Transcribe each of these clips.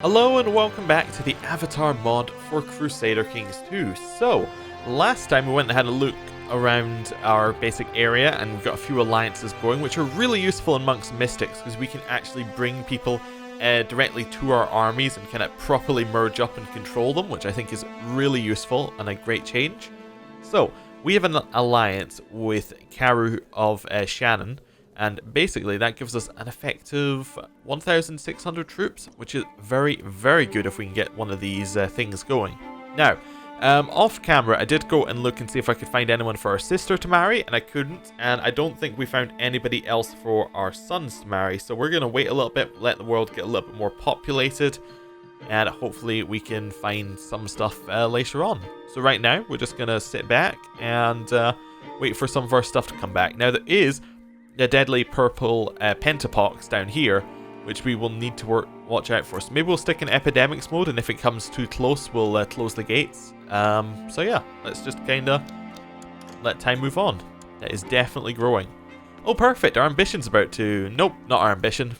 Hello and welcome back to the Avatar mod for Crusader Kings 2. So, last time we went and had a look around our basic area and we've got a few alliances going which are really useful amongst mystics because we can actually bring people directly to our armies and kind of properly merge up and control them, which I think is really useful and a great change. So, we have an alliance with Karu of Shannon. And basically that gives us an effective 1,600 troops, which is very, very good if we can get one of these things going. Now, off camera I did go and look and see if I could find anyone for our sister to marry, and I couldn't. And I don't think we found anybody else for our sons to marry. So we're going to wait a little bit, let the world get a little bit more populated. And hopefully we can find some stuff later on. So right now we're just going to sit back and wait for some of our stuff to come back. Now there is the deadly purple pentapox down here, which we will need to watch out for. So maybe we'll stick in epidemics mode, and if it comes too close, we'll close the gates. So yeah, let's just kind of let time move on. It is definitely growing. Oh, perfect. Our ambition's about to... Nope, not our ambition.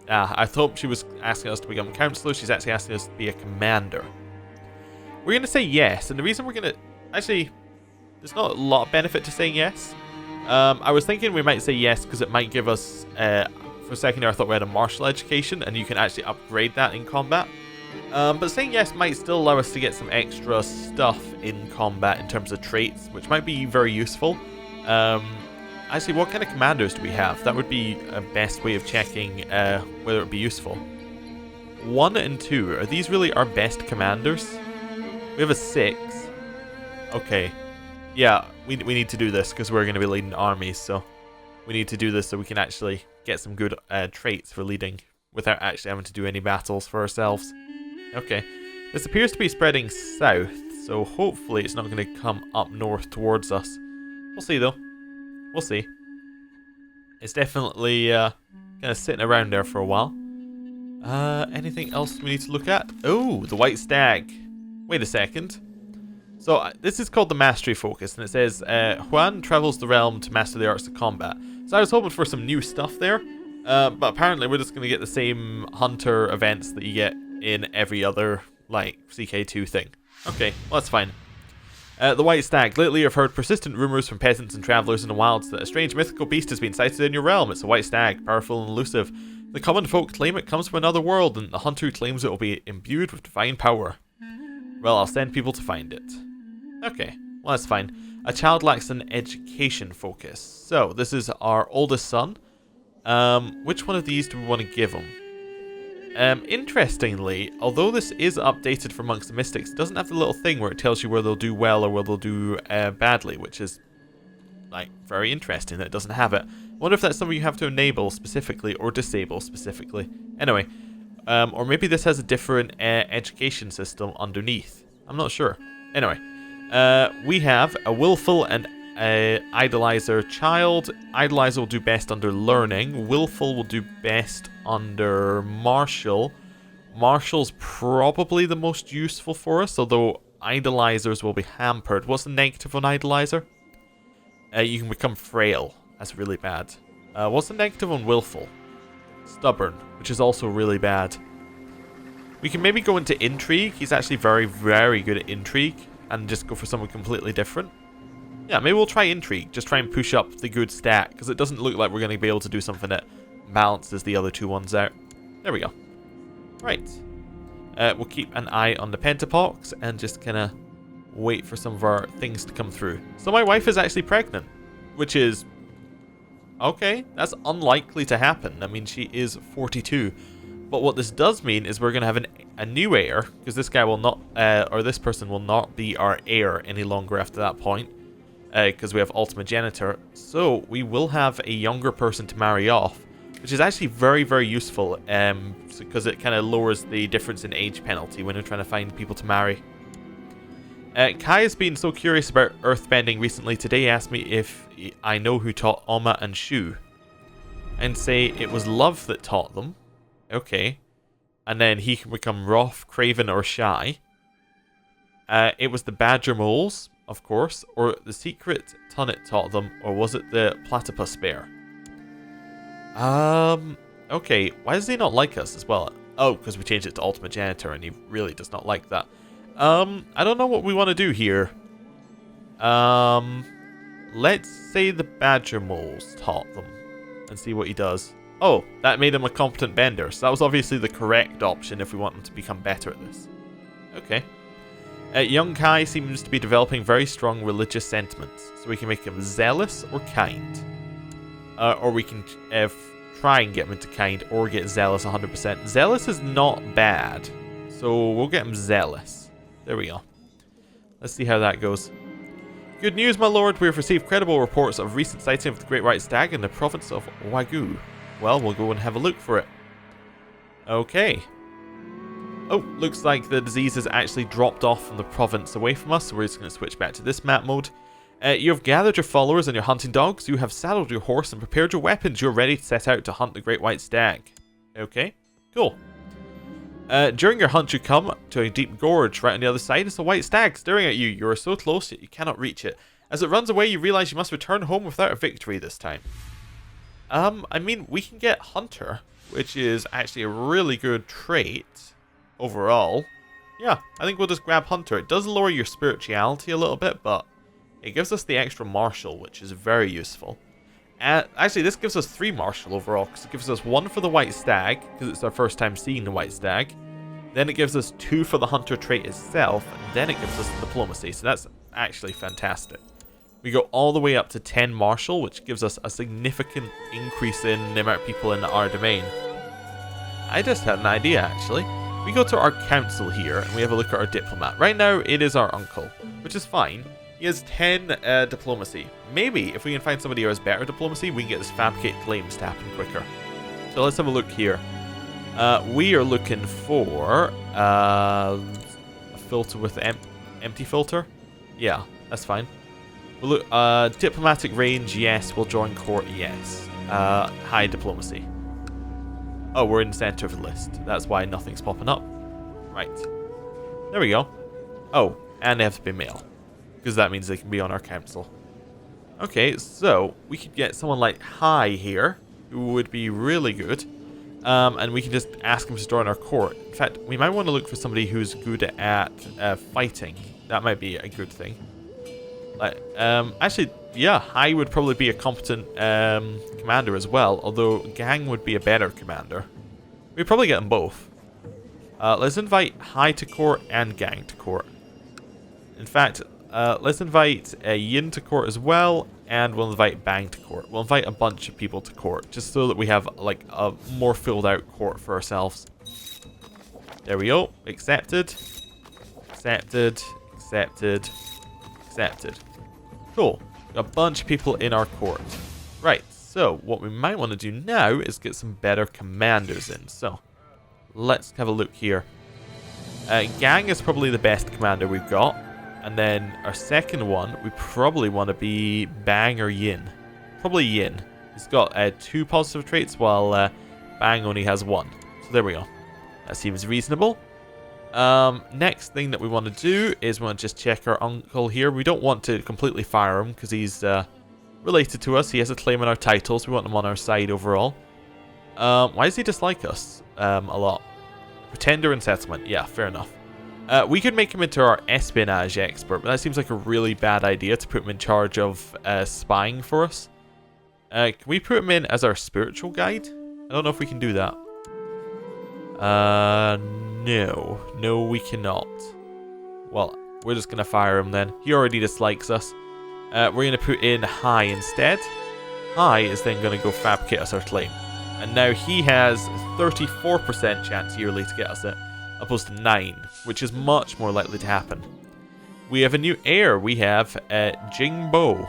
I thought she was asking us to become a counselor. She's actually asking us to be a commander. We're going to say yes, and the reason we're going to... Actually, there's not a lot of benefit to saying yes. I was thinking we might say yes because it might give us, for a second there I thought we had a martial education and you can actually upgrade that in combat. But saying yes might still allow us to get some extra stuff in combat in terms of traits, which might be very useful. Actually, what kind of commanders do we have? That would be a best way of checking whether it would be useful. 1 and 2, are these really our best commanders? We have a 6. Okay. Yeah, we need to do this because we're going to be leading armies, so we need to do this so we can actually get some good traits for leading without actually having to do any battles for ourselves. Okay, this appears to be spreading south, so hopefully it's not going to come up north towards us. We'll see though. We'll see. It's definitely kind of sitting around there for a while. Anything else we need to look at? Oh, the white stag. Wait a second. So this is called the Mastery Focus, and it says, Juan travels the realm to master the arts of combat. So I was hoping for some new stuff there, but apparently we're just going to get the same hunter events that you get in every other, like, CK2 thing. Okay, well that's fine. The White Stag. Lately I've heard persistent rumours from peasants and travellers in the wilds that a strange mythical beast has been sighted in your realm. It's a White Stag, powerful and elusive. The common folk claim it comes from another world, and the hunter claims it will be imbued with divine power. Well, I'll send people to find it. Okay, well that's fine. A child lacks an education focus. So, this is our oldest son. Which one of these do we want to give him? Interestingly, although this is updated for Monks and Mystics, it doesn't have the little thing where it tells you where they'll do well or where they'll do badly, which is, like, very interesting that it doesn't have it. I wonder if that's something you have to enable specifically or disable specifically. Anyway, or maybe this has a different education system underneath. I'm not sure. Anyway. We have a willful and idolizer child. Idolizer will do best under learning. Willful will do best under martial. Martial's probably the most useful for us, although idolizers will be hampered. What's the negative on idolizer? You can become frail. That's really bad. What's the negative on willful? Stubborn, which is also really bad. We can maybe go into intrigue. He's actually very, very good at intrigue. And just go for something completely different. Yeah, maybe we'll try intrigue. Just try and push up the good stat. Because it doesn't look like we're going to be able to do something that balances the other two ones out. There we go. Right. We'll keep an eye on the pentapox. And just kind of wait for some of our things to come through. So my wife is actually pregnant. Which is... okay, that's unlikely to happen. I mean, she is 42. But what this does mean is we're going to have a new heir, because this guy will not, or this person will not be our heir any longer after that point, because we have Ultimagenitor. So we will have a younger person to marry off, which is actually very, very useful, because it kind of lowers the difference in age penalty when you're trying to find people to marry. Kai has been so curious about earthbending recently. Today he asked me if I know who taught Oma and Shu, and say it was love that taught them. Okay. And then he can become Roth, Craven, or Shy. It was the Badger Moles, of course. Or the secret Tunnet taught them. Or was it the Platypus Bear? Okay. Why does he not like us as well? Oh, because we changed it to Ultimate Janitor, and he really does not like that. I don't know what we want to do here. Let's say the Badger Moles taught them, and see what he does. Oh, that made him a competent bender, so that was obviously the correct option if we want him to become better at this. Okay. Young Kai seems to be developing very strong religious sentiments, so we can make him zealous or kind. Or we can try and get him into kind, or get zealous 100%. Zealous is not bad, so we'll get him zealous. There we go. Let's see how that goes. Good news, my lord. We have received credible reports of recent sighting of the great white stag in the province of Wagyu. Well, we'll go and have a look for it. Okay. Oh, looks like the disease has actually dropped off from the province away from us, so we're just going to switch back to this map mode. You have gathered your followers and your hunting dogs, you have saddled your horse and prepared your weapons. You're ready to set out to hunt the great white stag. Okay, cool. During your hunt you come to a deep gorge. Right on the other side is a white stag staring at you. You are so close yet you cannot reach it. As it runs away you realize you must return home without a victory this time. I mean, we can get Hunter, which is actually a really good trait overall. Yeah, I think we'll just grab Hunter. It does lower your spirituality a little bit, but it gives us the extra martial, which is very useful. Actually, this gives us 3 martial overall, because it gives us 1 for the white stag, because it's our first time seeing the white stag. Then it gives us 2 for the Hunter trait itself, and then it gives us diplomacy, so that's actually fantastic. We go all the way up to 10 martial, which gives us a significant increase in the amount of people in our domain. I just had an idea, actually. We go to our council here, and we have a look at our diplomat. Right now, it is our uncle, which is fine. He has 10 diplomacy. Maybe, if we can find somebody who has better diplomacy, we can get this fabricate claims to happen quicker. So let's have a look here. We are looking for a filter with empty filter. Yeah, that's fine. We'll look, diplomatic range, yes. We'll join court, yes. High diplomacy. Oh, we're in the center of the list. That's why nothing's popping up. Right. There we go. Oh, and they have to be male, because that means they can be on our council. Okay, so we could get someone like High here, who would be really good. And we can just ask him to join our court. In fact, we might want to look for somebody who's good at fighting. That might be a good thing. Like, actually, yeah, High would probably be a competent commander as well, although Gang would be a better commander. We'd probably get them both. Let's invite High to court and Gang to court. In fact, let's invite Yin to court as well, and we'll invite Bang to court. We'll invite a bunch of people to court, just so that we have like a more filled out court for ourselves. There we go. Accepted. Accepted. Accepted. Accepted. Cool. Got a bunch of people in our court. Right, so what we might want to do now is get some better commanders in. So, let's have a look here. Gang is probably the best commander we've got. And then our second one, we probably want to be Bang or Yin. Probably Yin. He's got 2 positive traits, while Bang only has 1. So there we go. That seems reasonable. Next thing that we want to do is we want to just check our uncle here. We don't want to completely fire him, because he's related to us. He has a claim on our titles. We want him on our side overall. Why does he dislike us a lot? Pretender and settlement. Yeah, fair enough. We could make him into our espionage expert, but that seems like a really bad idea to put him in charge of spying for us. Can we put him in as our spiritual guide? I don't know if we can do that. No. No, we cannot. Well, we're just going to fire him then. He already dislikes us. We're going to put in High instead. High is then going to go fabricate us our claim. And now he has 34% chance yearly to get us it, opposed to 9, which is much more likely to happen. We have a new heir. We have Jingbo.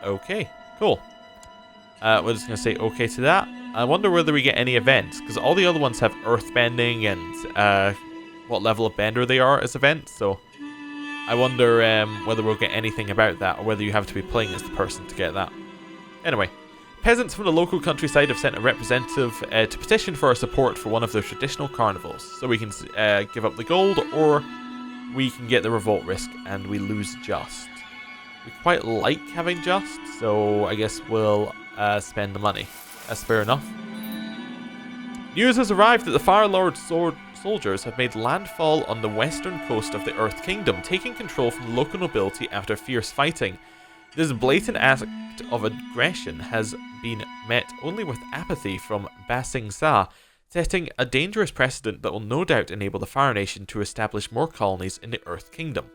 Okay, cool. We're just going to say okay to that. I wonder whether we get any events, because all the other ones have earthbending and what level of bender they are as events, so I wonder whether we'll get anything about that, or whether you have to be playing as the person to get that. Anyway, peasants from the local countryside have sent a representative to petition for our support for one of their traditional carnivals, so we can give up the gold, or we can get the revolt risk and we lose just. We quite like having just, so I guess we'll spend the money. That's fair enough. News has arrived that the Fire Lord soldiers have made landfall on the western coast of the Earth Kingdom, taking control from the local nobility after fierce fighting. This blatant act of aggression has been met only with apathy from Ba Sing Se, setting a dangerous precedent that will no doubt enable the Fire Nation to establish more colonies in the Earth Kingdom.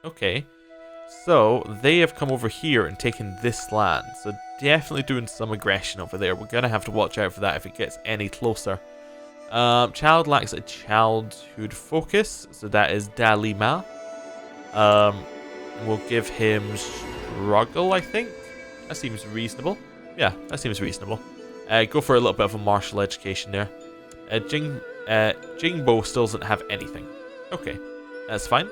Okay, so they have come over here and taken this land, so definitely doing some aggression over there. We're going to have to watch out for that if it gets any closer. Child lacks a childhood focus, so that is Dalima. We'll give him struggle, I think. That seems reasonable. Yeah, that seems reasonable. Go for a little bit of a martial education there. Jingbo still doesn't have anything. Okay, that's fine.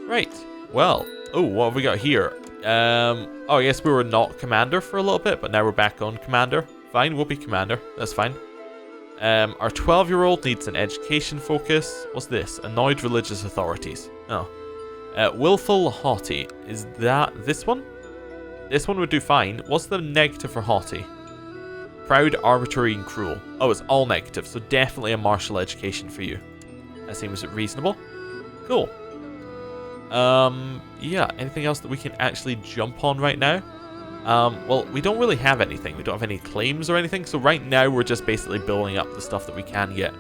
Right, well, oh, what have we got here? Oh, I guess we were not commander for a little bit, but now we're back on commander. Fine, we'll be commander. That's fine. Our 12-year-old needs an education focus. What's this? Annoyed religious authorities. Oh. Willful haughty. Is that this one? This one would do fine. What's the negative for haughty? Proud, arbitrary, and cruel. Oh, it's all negative, so definitely a martial education for you. That seems reasonable. Cool. Yeah, anything else that we can actually jump on right now? Well, we don't really have anything. We don't have any claims or anything, so right now we're just basically building up the stuff that we can get.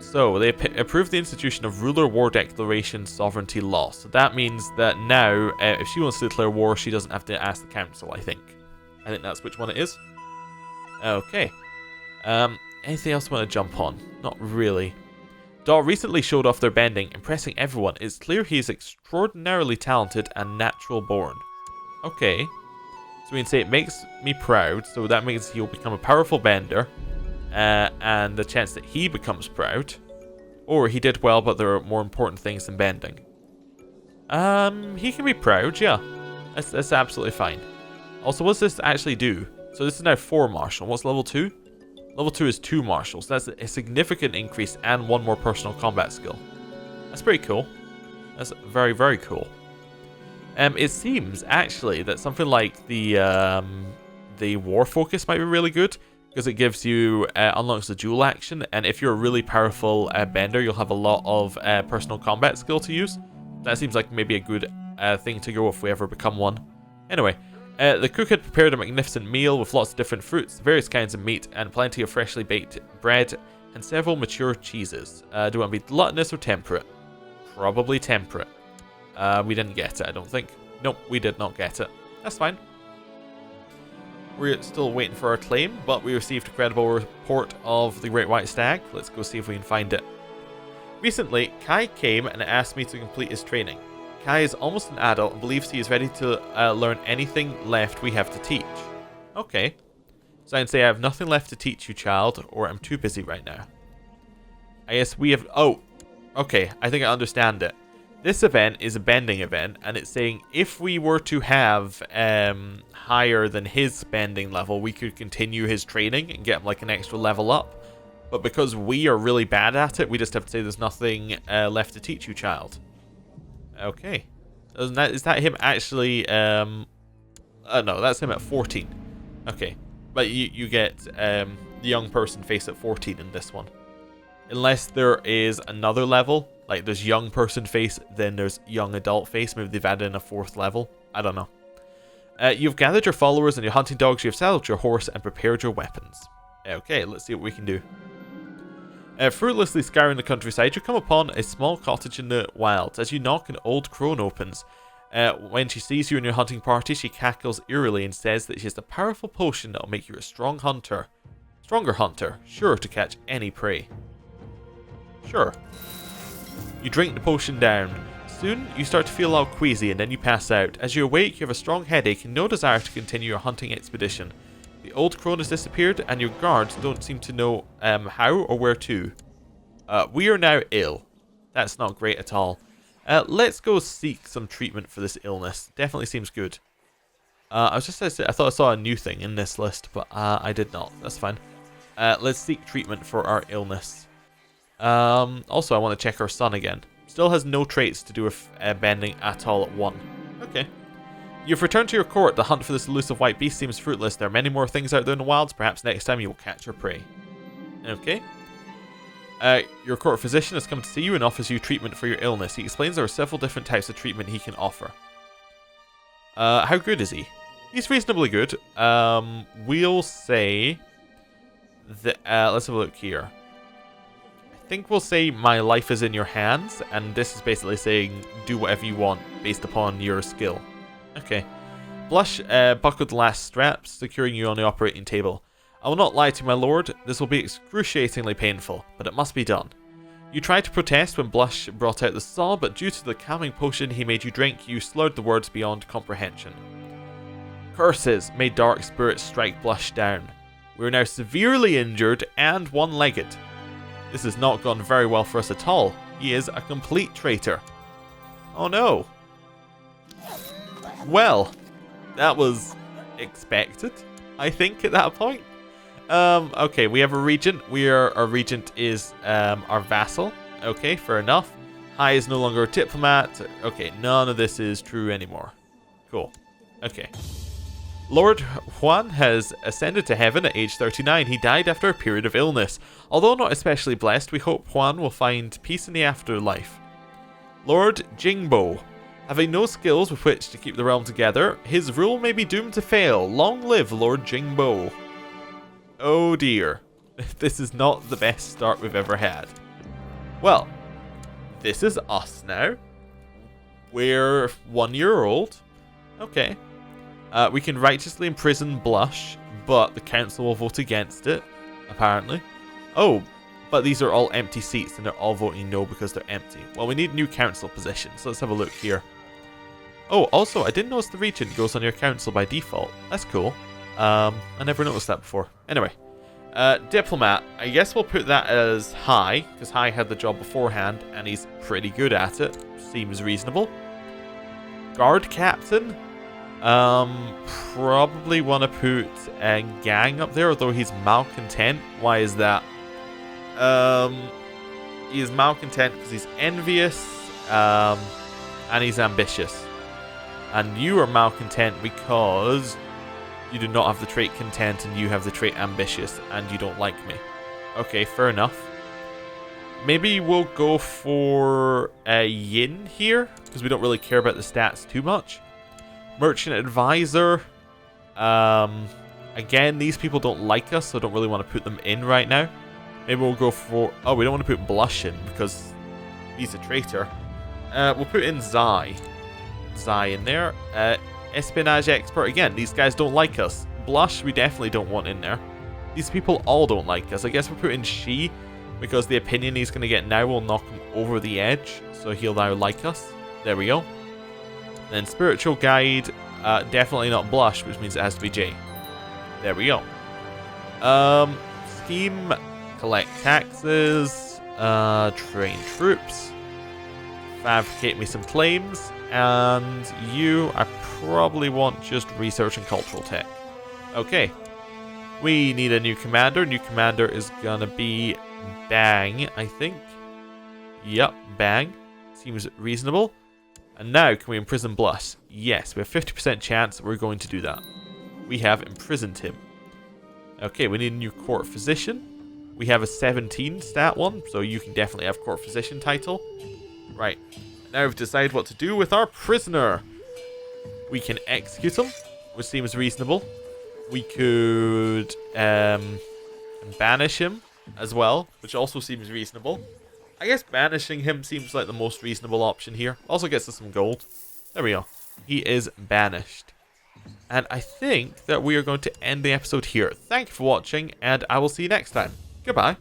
So they approved the institution of Ruler War Declaration Sovereignty Law. So that means that now, if she wants to declare war, she doesn't have to ask the council, I think. I think that's which one it is. Okay. Anything else you want to jump on? Not really. Daw recently showed off their bending, impressing everyone. It's clear he is extraordinarily talented and natural born. Okay. So we can say it makes me proud, so that means he'll become a powerful bender. And the chance that he becomes proud. Or he did well, but there are more important things than bending. He can be proud, yeah. That's absolutely fine. Also, what's this actually do? So this is now 4 martial. What's level 2? Level 2 is 2 martials. That's a significant increase and 1 more personal combat skill. That's pretty cool. That's very, very cool. It seems, actually, that something like the war focus might be really good. Because it gives you, unlocks the dual action, and if you're a really powerful bender, you'll have a lot of personal combat skill to use. That seems like maybe a good thing to go if we ever become one. Anyway, the cook had prepared a magnificent meal with lots of different fruits, various kinds of meat, and plenty of freshly baked bread, and several mature cheeses. Do you want to be gluttonous or temperate? Probably temperate. We didn't get it, I don't think. Nope, we did not get it. That's fine. We're still waiting for our claim, but we received a credible report of the Great White Stag. Let's go see if we can find it. Recently, Kai came and asked me to complete his training. Kai is almost an adult and believes he is ready to learn anything left we have to teach. Okay. So I can say I have nothing left to teach you, child, or I'm too busy right now. I guess we have... Oh, okay. I think I understand it. This event is a bending event, and it's saying if we were to have higher than his bending level, we could continue his training and get him like an extra level up. But because we are really bad at it, we just have to say there's nothing left to teach you, child. Okay. Is that him actually... no, that's him at 14. Okay. But you get the young person face at 14 in this one. Unless there is another level... Like, there's young person face, then there's young adult face. Maybe they've added in a 4th level. I don't know. You've gathered your followers and your hunting dogs. You've saddled your horse and prepared your weapons. Okay, let's see what we can do. Fruitlessly scouring the countryside, you come upon a small cottage in the wilds. As you knock, an old crone opens. When she sees you and your hunting party, she cackles eerily and says that she has a powerful potion that will make you a strong hunter. Stronger hunter, sure to catch any prey. Sure. You drink the potion down. Soon, you start to feel all queasy and then you pass out. As you awake, you have a strong headache and no desire to continue your hunting expedition. The old crone has disappeared and your guards don't seem to know how or where to. We are now ill. That's not great at all. Let's go seek some treatment for this illness. Definitely seems good. I thought I saw a new thing in this list, but I did not. That's fine. Let's seek treatment for our illness. Also, I want to check our son again. Still has no traits to do with bending at all at 1. Okay. You've returned to your court. The hunt for this elusive white beast seems fruitless. There are many more things out there in the wilds. Perhaps next time you will catch your prey. Okay. Your court physician has come to see you and offers you treatment for your illness. He explains there are several different types of treatment he can offer. How good is he? He's reasonably good. We'll say that, let's have a look here. I think we'll say my life is in your hands, and this is basically saying do whatever you want based upon your skill. Okay. Blush buckled the last straps, securing you on the operating table. I will not lie to you, my lord. This will be excruciatingly painful, but it must be done. You tried to protest when Blush brought out the saw, but due to the calming potion he made you drink, you slurred the words beyond comprehension. Curses made dark spirits strike Blush down. We are now severely injured and one-legged. This has not gone very well for us at all. He is a complete traitor. Oh no. Well, that was expected, I think, at that point. Okay, we have a regent. Our regent is our vassal. Okay, fair enough. Hai is no longer a diplomat. Okay, none of this is true anymore. Cool. Okay. Lord Juan has ascended to heaven at age 39. He died after a period of illness. Although not especially blessed, we hope Juan will find peace in the afterlife. Lord Jingbo. Having no skills with which to keep the realm together, his rule may be doomed to fail. Long live Lord Jingbo. Oh dear. This is not the best start we've ever had. Well, this is us now. We're 1 year old. Okay. We can righteously imprison Blush, but the council will vote against it, apparently. Oh, but these are all empty seats, and they're all voting no because they're empty. Well, we need new council positions, so let's have a look here. Oh, also, I didn't notice the regent goes on your council by default. That's cool. I never noticed that before. Anyway, diplomat. I guess we'll put that as Hai, because Hai had the job beforehand, and he's pretty good at it. Seems reasonable. Guard captain. Probably want to put Gang up there, although he's malcontent. Why is that? He is malcontent because he's envious, and he's ambitious. And you are malcontent because you do not have the trait content and you have the trait ambitious and you don't like me. Okay, fair enough. Maybe we'll go for a Yin here because we don't really care about the stats too much. Merchant advisor. Again, these people don't like us, so I don't really want to put them in right now. Maybe we'll go for... Oh, we don't want to put Blush in because he's a traitor. We'll put in Zai. Zai in there. Espionage expert. Again, these guys don't like us. Blush, we definitely don't want in there. These people all don't like us. I guess we'll put in She because the opinion he's going to get now will knock him over the edge. So he'll now like us. There we go. Then spiritual guide. Definitely not Blush, which means it has to be J. There we go. Scheme. Collect taxes. Train troops. Fabricate me some claims. And you, I probably want just research and cultural tech. Okay. We need a new commander. New commander is gonna be Bang, I think. Yep, Bang. Seems reasonable. And now, can we imprison Blush? Yes, we have 50% chance we're going to do that. We have imprisoned him. Okay, we need a new court physician. We have a 17 stat one, so you can definitely have court physician title. Right. Now we've decided what to do with our prisoner. We can execute him, which seems reasonable. We could banish him as well, which also seems reasonable. I guess banishing him seems like the most reasonable option here. Also gets us some gold. There we go. He is banished. And I think that we are going to end the episode here. Thank you for watching, and I will see you next time. Goodbye.